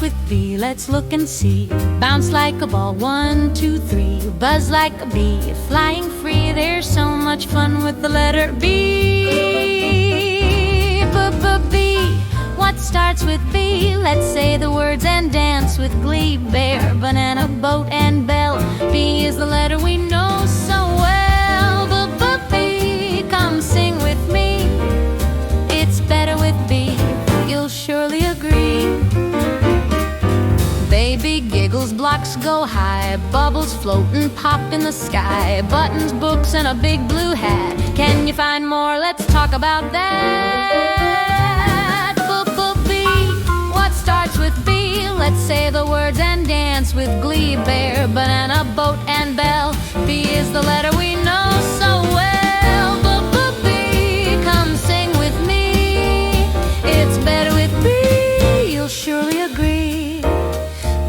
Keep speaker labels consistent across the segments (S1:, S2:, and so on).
S1: with B? Let's look and see. Bounce like a ball, 1, 2, 3. Buzz like a bee, flying free. There's so much fun with the letter B. B. What starts with B? Let's say the words and dance with glee. Bear, banana, boat, and bell. B is the letter we know so well. B. Come sing with me. It's better with B. You'll surely agree. Baby giggles, blocks go high. Bubbles float and pop in the sky. Buttons, books, and a big blue hat. Can you find more? Let's talk about that. B. What starts with B? Let's say the words and dance with glee. Bear, banana, boat, and bell. B is the letter we know so well. B. Come sing with me. It's better with B. You'll surely agree.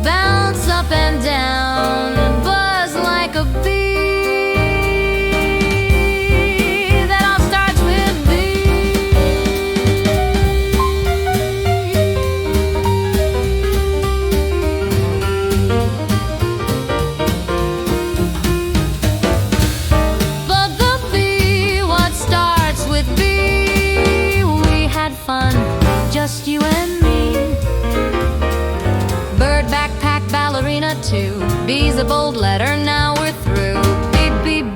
S1: Bounce up and down, buzz like a bee. That all starts with B. B. What starts with B? We had fun, just you and me. Bird, backpack, ballerina too. B's a bold letter, now we're through.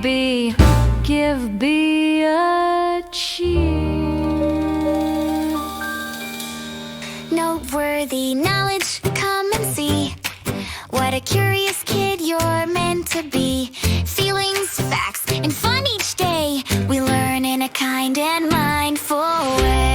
S1: B. Give B a cheer.
S2: Noteworthy knowledge, come and see. What a curious kid you're meant to be. Feelings, facts, and fun each day. We learn in a kind and mindful way.